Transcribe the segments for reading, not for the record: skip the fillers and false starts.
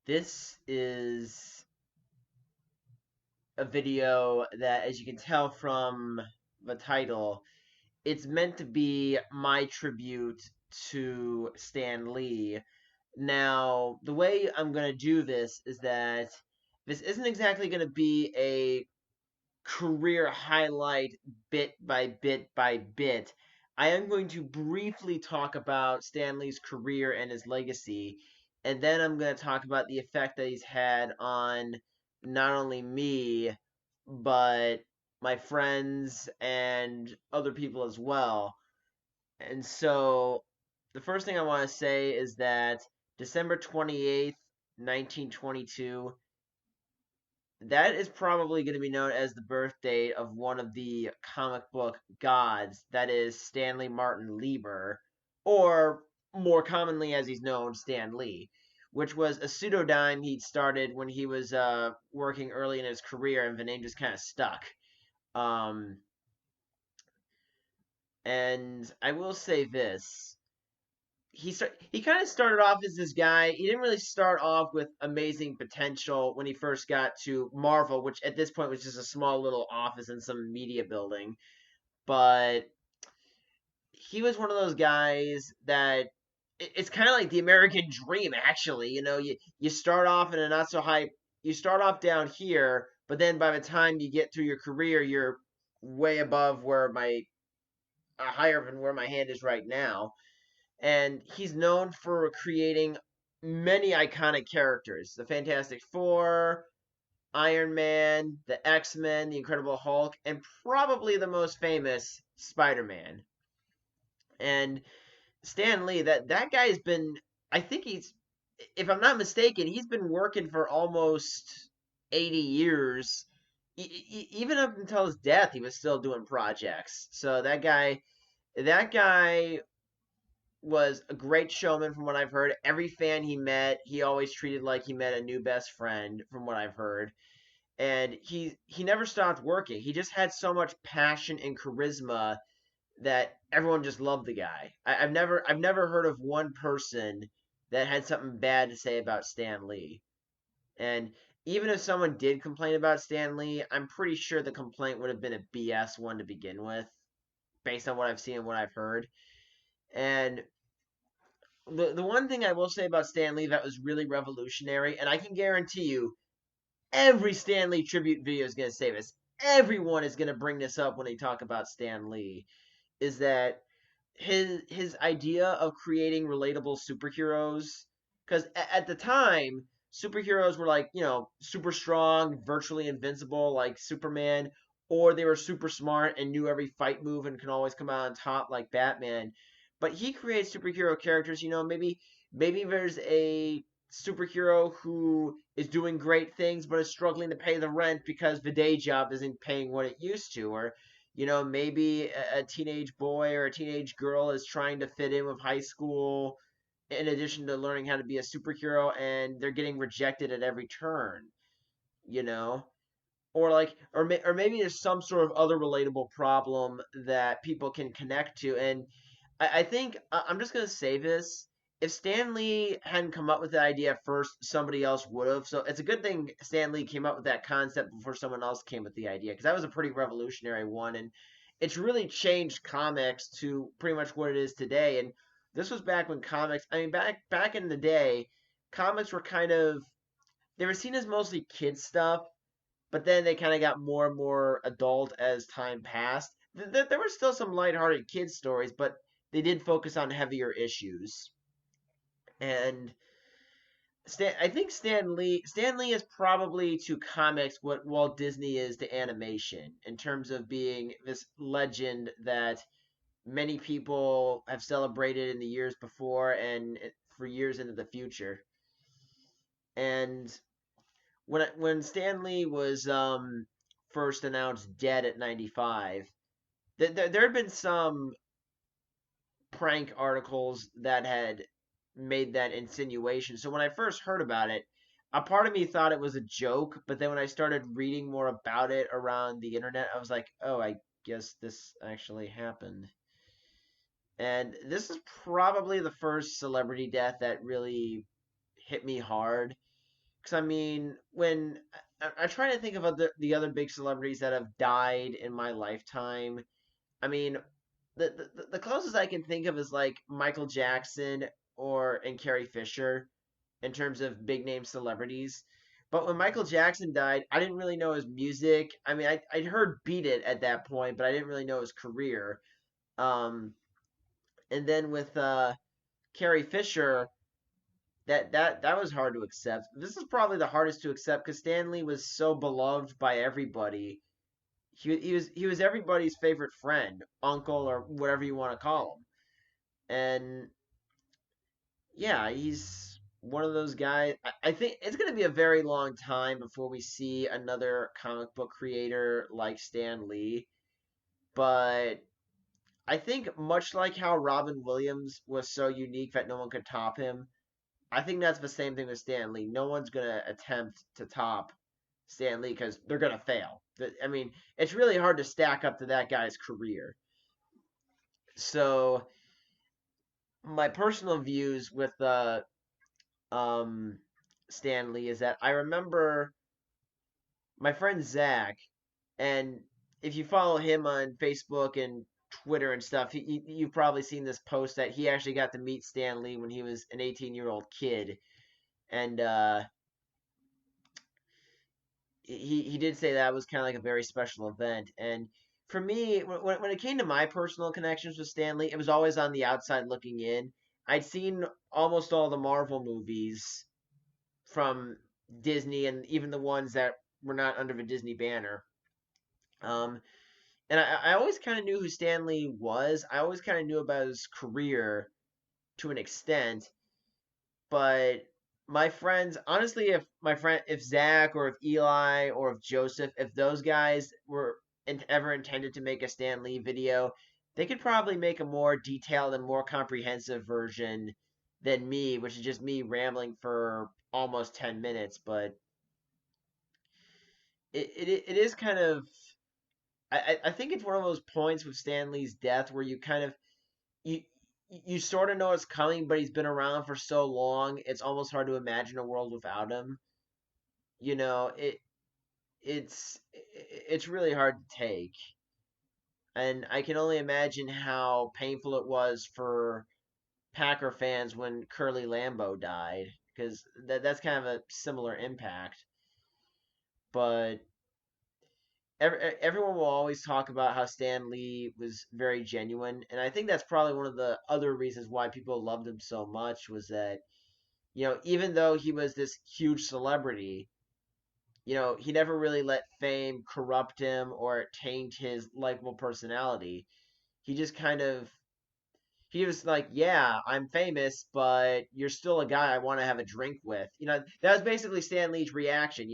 This is a video that, as you can tell from the title, it's meant to be my tribute to Stan Lee. Now, the way I'm going to do this is that this isn't exactly going to be a career highlight bit by bit by bit. I am going to briefly talk about Stan Lee's career and his legacy, and then I'm going to talk about the effect that he's had on not only me, but my friends and other people as well. And so, the first thing I want to say is that December 28th, 1922, that is probably going to be known as the birth date of one of the comic book gods, that is Stanley Martin Lieber, or more commonly as he's known, Stan Lee, which was a pseudonym he'd started when he was working early in his career, and the name just kind of stuck. Um, and I will say this. He kind of started off as this guy. He didn't really start off with amazing potential when he first got to Marvel, which at this point was just a small little office in some media building. But he was one of those guys that it's kind of like the American dream. Actually, you start off in a not so high. You start off down here, but then by the time you get through your career, you're way above where my higher than where my hand is right now, and he's known for creating many iconic characters: the Fantastic Four, Iron Man, the X-Men, the Incredible Hulk, and probably the most famous, Spider-Man. And Stan Lee, that guy's been, I think he's, if I'm not mistaken, he's been working for almost 80 years. Even up until his death, he was still doing projects. So that guy was a great showman from what I've heard. Every fan he met, he always treated like he met a new best friend from what I've heard. And he never stopped working. He just had so much passion and charisma that everyone just loved the guy. I've never heard of one person that had something bad to say about Stan Lee. And even if someone did complain about Stan Lee, I'm pretty sure the complaint would have been a BS one to begin with, based on what I've seen and what I've heard. And the one thing I will say about Stan Lee that was really revolutionary, and I can guarantee you, every Stan Lee tribute video is going to say this. Everyone is going to bring this up when they talk about Stan Lee. Is that his idea of creating relatable superheroes? Because at the time, superheroes were like super strong, virtually invincible, like Superman, or they were super smart and knew every fight move and can always come out on top, like Batman. But he creates superhero characters. Maybe there's a superhero who is doing great things but is struggling to pay the rent because the day job isn't paying what it used to, or maybe a teenage boy or a teenage girl is trying to fit in with high school in addition to learning how to be a superhero, and they're getting rejected at every turn, you know? Or maybe there's some sort of other relatable problem that people can connect to. And I think I'm just gonna say this: if Stan Lee hadn't come up with the idea first, somebody else would have. So it's a good thing Stan Lee came up with that concept before someone else came with the idea, because that was a pretty revolutionary one, and it's really changed comics to pretty much what it is today. And this was back when comics, I mean, back in the day, comics were kind of, they were seen as mostly kid stuff, but then they kind of got more and more adult as time passed. There were still some lighthearted kid stories, but they did focus on heavier issues. And I think Stan Lee is probably to comics what Walt Disney is to animation, in terms of being this legend that many people have celebrated in the years before and for years into the future. And when Stan Lee was first announced dead at 95, there had been some prank articles that had made that insinuation. So when I first heard about it, a part of me thought it was a joke, but then when I started reading more about it around the internet, I was like, oh, I guess this actually happened. And this is probably the first celebrity death that really hit me hard. Because I mean, when I try to think of the other big celebrities that have died in my lifetime. I mean, the closest I can think of is like Michael Jackson or and Carrie Fisher in terms of big name celebrities. But when Michael Jackson died, I didn't really know his music. I mean, I'd heard Beat It at that point, but I didn't really know his career. Um, and then with Carrie Fisher, that was hard to accept. This is probably the hardest to accept because Stanley was so beloved by everybody. He was everybody's favorite friend, uncle, or whatever you want to call him. And yeah, he's one of those guys. I think it's going to be a very long time before we see another comic book creator like Stan Lee. But I think much like how Robin Williams was so unique that no one could top him, I think that's the same thing with Stan Lee. No one's going to attempt to top Stan Lee because they're going to fail. I mean, it's really hard to stack up to that guy's career. So my personal views with um Stan Lee is that I remember my friend Zach, and if you follow him on Facebook and Twitter and stuff, you've probably seen this post that he actually got to meet Stan Lee when he was an 18-year-old kid, and he did say that was kind of like a very special event. And for me, when it came to my personal connections with Stanley, it was always on the outside looking in. I'd seen almost all the Marvel movies from Disney and even the ones that were not under the Disney banner. Um, and I always kind of knew who Stanley was. I always kind of knew about his career to an extent, but my friends, honestly, if Zach or if Eli or if Joseph, if those guys were ever intended to make a Stan Lee video, they could probably make a more detailed and more comprehensive version than me, which is just me rambling for almost 10 minutes. But it is kind of I think it's one of those points with Stan Lee's death where you you sort of know it's coming, but he's been around for so long, it's almost hard to imagine a world without him. You know, it's really hard to take, and I can only imagine how painful it was for Packer fans when Curly Lambeau died, because that's kind of a similar impact. But everyone will always talk about how Stan Lee was very genuine, and I think that's probably one of the other reasons why people loved him so much was that even though he was this huge celebrity, he never really let fame corrupt him or taint his likable personality. He just kind of he was like, "Yeah, I'm famous, but you're still a guy I want to have a drink with." That was basically Stan Lee's reaction.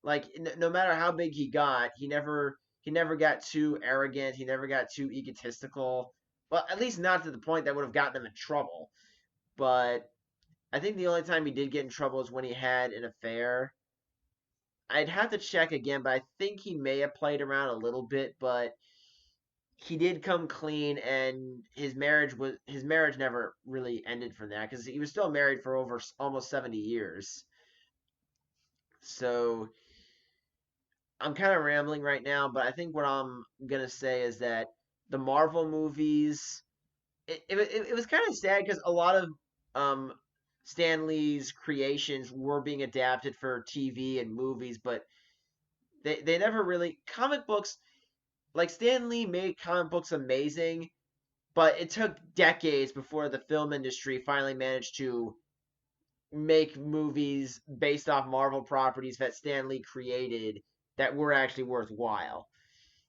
No matter how big he never got too arrogant. He never got too egotistical. Well, at least not to the point that would have gotten him in trouble. But I think the only time he did get in trouble is when he had an affair. I'd have to check again, but I think he may have played around a little bit, but he did come clean, and his marriage never really ended from that because he was still married for over almost 70 years. So I'm kind of rambling right now, but I think what I'm gonna say is that the Marvel movies, it was kind of sad because a lot of um Stan Lee's creations were being adapted for TV and movies, but they never really comic books like Stan Lee made comic books amazing, but it took decades before the film industry finally managed to make movies based off Marvel properties that Stan Lee created that were actually worthwhile.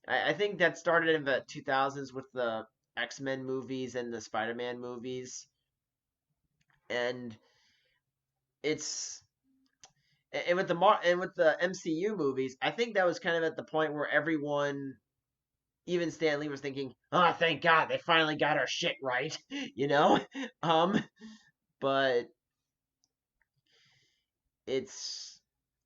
I think that started in the 2000s with the X-Men movies and the Spider-Man movies, and it's and with the MCU movies, I think that was kind of at the point where everyone, even Stan Lee, was thinking, "Oh, thank God, they finally got our shit right," you know. Um, but it's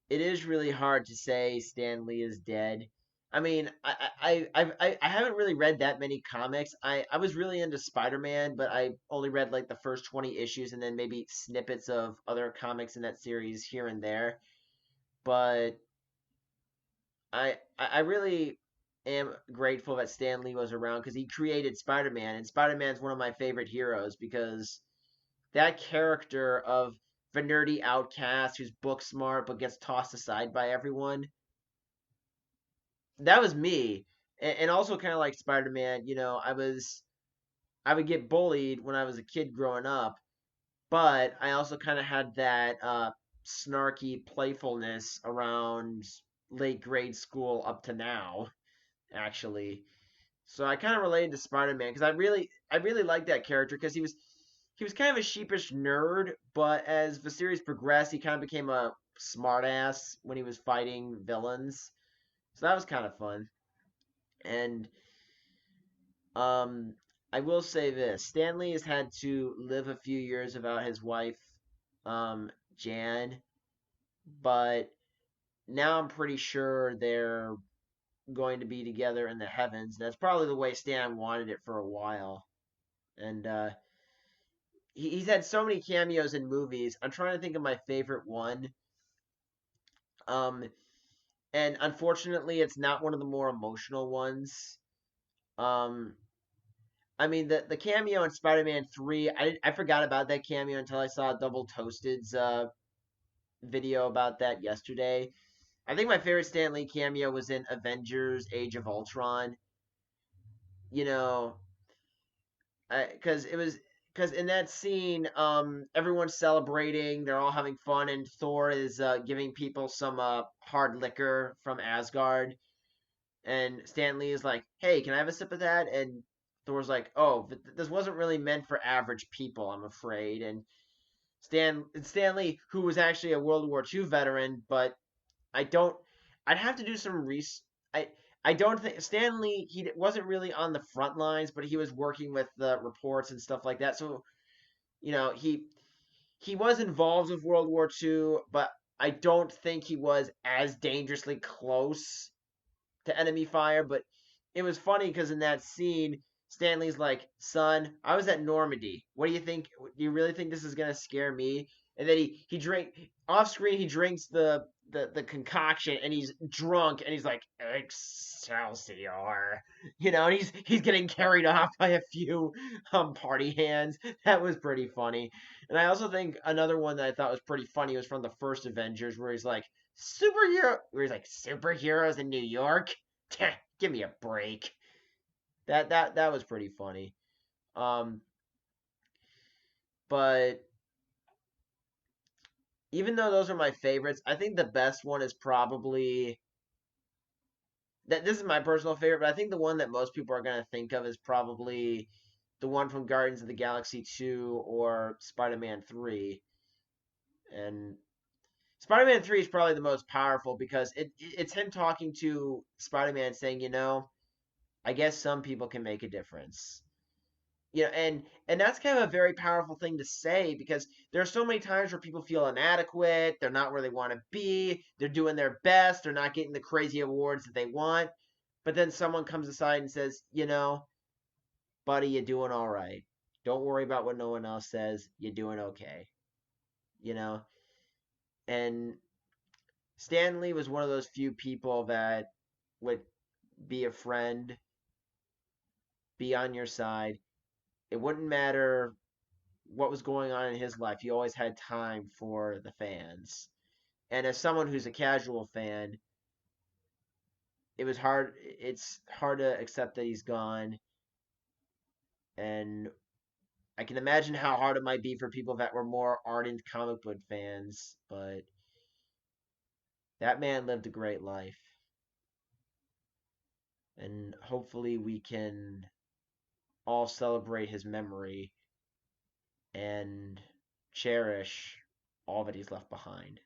it is really hard to say Stan Lee is dead. I mean, I haven't really read that many comics. I was really into Spider-Man, but I only read like the first 20 issues and then maybe snippets of other comics in that series here and there. But I really am grateful that Stan Lee was around because he created Spider-Man, and Spider-Man's one of my favorite heroes because that character of the nerdy outcast who's book smart but gets tossed aside by everyone, that was me. And also kind of like Spider-Man, I would get bullied when I was a kid growing up, but I also kind of had that snarky playfulness around late grade school up to now, actually. So I kind of related to Spider-Man because I really liked that character because he was kind of a sheepish nerd, but as the series progressed, he kind of became a smartass when he was fighting villains. So that was kind of fun. And um, I will say this: Stanley has had to live a few years without his wife, Jan, but now I'm pretty sure they're going to be together in the heavens. That's probably the way Stan wanted it for a while. And he's had so many cameos in movies. I'm trying to think of my favorite one. Um, and unfortunately, it's not one of the more emotional ones. Um, I mean, the cameo in Spider-Man 3, I forgot about that cameo until I saw Double Toasted's video about that yesterday. I think my favorite Stan Lee cameo was in Avengers: Age of Ultron. You know, because it was because in that scene, everyone's celebrating, they're all having fun, and Thor is giving people some hard liquor from Asgard, and Stan Lee is like, "Hey, can I have a sip of that?" And Thor's like, "Oh, but this wasn't really meant for average people, I'm afraid." And Stan Lee, who was actually a World War II veteran, but I don't. I'd have to do some research. I I don't think Stanley he wasn't really on the front lines, but he was working with the reports and stuff like that. So he was involved with World War II, but I don't think he was as dangerously close to enemy fire. But it was funny because in that scene, Stanley's like, "Son, I was at Normandy. What do you think? Do you really think this is gonna scare me?" And then he drink off screen. He drinks the concoction and he's drunk and he's like Excelsior, and he's getting carried off by a few party hands. That was pretty funny. And I also think another one that I thought was pretty funny was from the first Avengers where he's like superheroes in New York. Give me a break. That was pretty funny. Um, but even though those are my favorites, I think the best one is probably that. This is my personal favorite, but I think the one that most people are gonna think of is probably the one from Guardians of the Galaxy 2 or Spider-Man 3. And Spider-Man 3 is probably the most powerful because it's him talking to Spider-Man saying, I guess some people can make a difference. And that's kind of a very powerful thing to say because there are so many times where people feel inadequate, they're not where they want to be, they're doing their best, they're not getting the crazy awards that they want, but then someone comes aside and says, buddy, you're doing all right. Don't worry about what no one else says. You're doing okay. You know? And Stanley was one of those few people that would be a friend, be on your side. It wouldn't matter what was going on in his life. He always had time for the fans. And as someone who's a casual fan, it's hard to accept that he's gone. And I can imagine how hard it might be for people that were more ardent comic book fans, but that man lived a great life. And hopefully we can all celebrate his memory and cherish all that he's left behind.